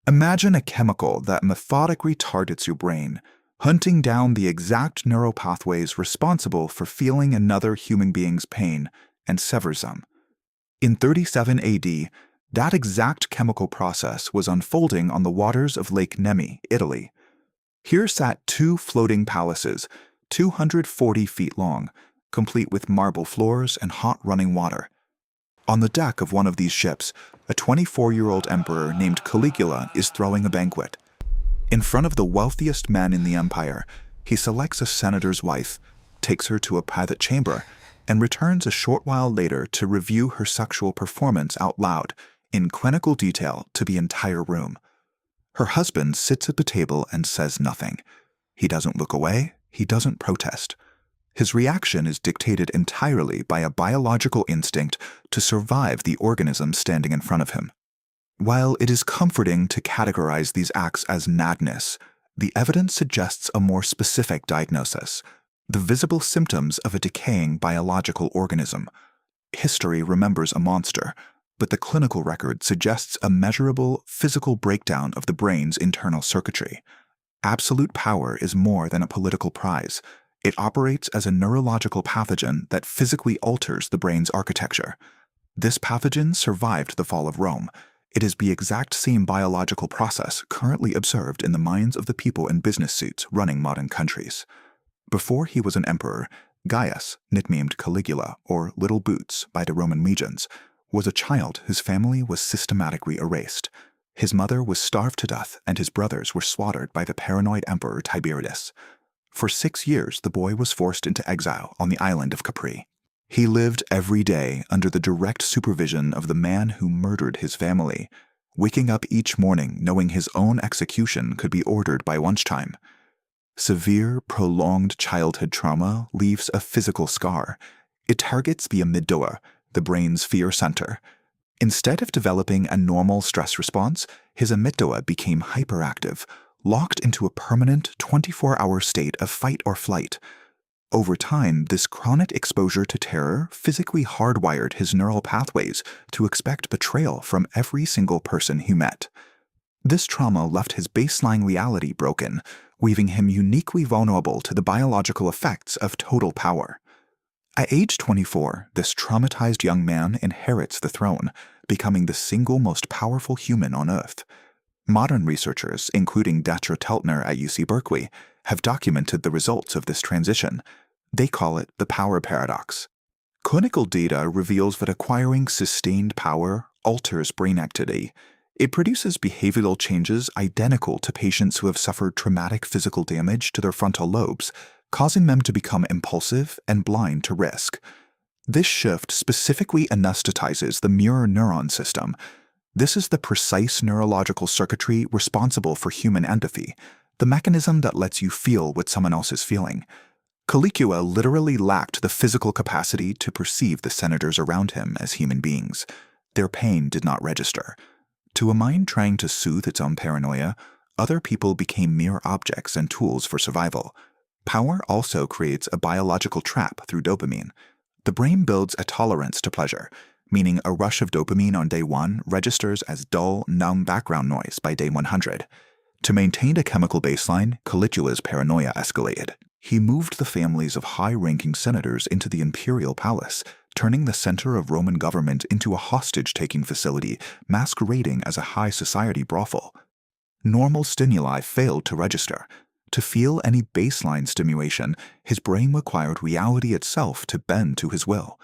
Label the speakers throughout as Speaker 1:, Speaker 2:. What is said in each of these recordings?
Speaker 1: Imagine a chemical that methodically targets your brain, hunting down the exact neural pathways responsible for feeling another human being's pain and severs them. In 37 AD, that exact chemical process was unfolding on the waters of Lake Nemi, Italy. Here sat two floating palaces, 240 feet long, complete with marble floors and hot running water. On the deck of one of these ships, a 24-year-old emperor named Caligula is throwing a banquet. In front of the wealthiest man in the empire, he selects a senator's wife, takes her to a private chamber, and returns a short while later to review her sexual performance out loud, in clinical detail, to the entire room. Her husband sits at the table and says nothing. He doesn't look away, he doesn't protest. His reaction is dictated entirely by a biological instinct to survive the organism standing in front of him. While it is comforting to categorize these acts as madness, the evidence suggests a more specific diagnosis: the visible symptoms of a decaying biological organism. History remembers a monster, but the clinical record suggests a measurable physical breakdown of the brain's internal circuitry. Absolute power is more than a political prize. It operates as a neurological pathogen that physically alters the brain's architecture. This pathogen survived the fall of Rome. It is the exact same biological process currently observed in the minds of the people in business suits running modern countries. Before he was an emperor, Gaius, nicknamed Caligula, or Little Boots by the Roman legions, was a child whose family was systematically erased. His mother was starved to death and his brothers were slaughtered by the paranoid emperor Tiberius. For 6 years, the boy was forced into exile on the island of Capri. He lived every day under the direct supervision of the man who murdered his family, waking up each morning knowing his own execution could be ordered by lunchtime. Severe, prolonged childhood trauma leaves a physical scar. It targets the amygdala, the brain's fear center. Instead of developing a normal stress response, his amygdala became hyperactive, locked into a permanent 24-hour state of fight or flight. Over time, this chronic exposure to terror physically hardwired his neural pathways to expect betrayal from every single person he met. This trauma left his baseline reality broken, leaving him uniquely vulnerable to the biological effects of total power. At age 24, this traumatized young man inherits the throne, becoming the single most powerful human on Earth. Modern researchers, including Datra Teltner at UC Berkeley, have documented the results of this transition. They call it the power paradox. Clinical data reveals that acquiring sustained power alters brain activity. It produces behavioral changes identical to patients who have suffered traumatic physical damage to their frontal lobes, causing them to become impulsive and blind to risk. This shift specifically anesthetizes the mirror neuron system. This is the precise neurological circuitry responsible for human empathy, the mechanism that lets you feel what someone else is feeling. Caligula literally lacked the physical capacity to perceive the senators around him as human beings. Their pain did not register. To a mind trying to soothe its own paranoia, other people became mere objects and tools for survival. Power also creates a biological trap through dopamine. The brain builds a tolerance to pleasure, meaning a rush of dopamine on day 1 registers as dull, numb background noise by day 100. To maintain a chemical baseline, Caligula's paranoia escalated. He moved the families of high-ranking senators into the imperial palace, turning the center of Roman government into a hostage-taking facility masquerading as a high society brothel. Normal stimuli failed to register. To feel any baseline stimulation, his brain required reality itself to bend to his will.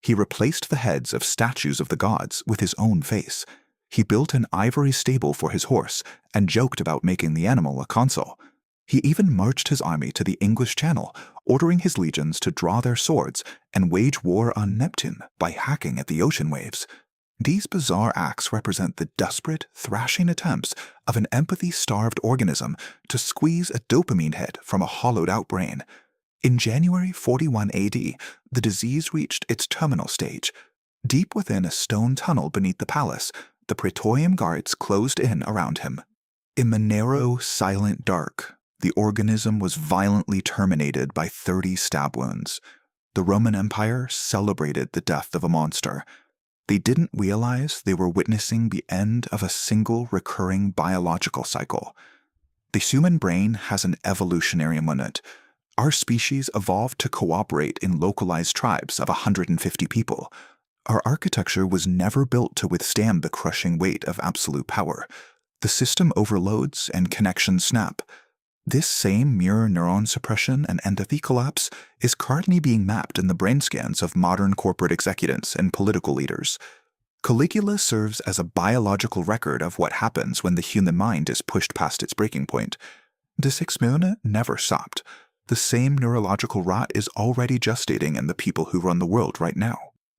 Speaker 1: He replaced the heads of statues of the gods with his own face. He built an ivory stable for his horse and joked about making the animal a consul. He even marched his army to the English Channel, ordering his legions to draw their swords and wage war on Neptune by hacking at the ocean waves. These bizarre acts represent the desperate, thrashing attempts of an empathy-starved organism to squeeze a dopamine hit from a hollowed-out brain. In January 41 AD, the disease reached its terminal stage. Deep within a stone tunnel beneath the palace, the Praetorian guards closed in around him. In the narrow, silent dark, the organism was violently terminated by 30 stab wounds. The Roman Empire celebrated the death of a monster. They didn't realize they were witnessing the end of a single recurring biological cycle. The human brain has an evolutionary limit. Our species evolved to cooperate in localized tribes of 150 people. Our architecture was never built to withstand the crushing weight of absolute power. The system overloads and connections snap. This same mirror neuron suppression and empathy collapse is currently being mapped in the brain scans of modern corporate executives and political leaders. Caligula serves as a biological record of what happens when the human mind is pushed past its breaking point. This experiment never stopped. The same neurological rot is already gestating in the people who run the world right now.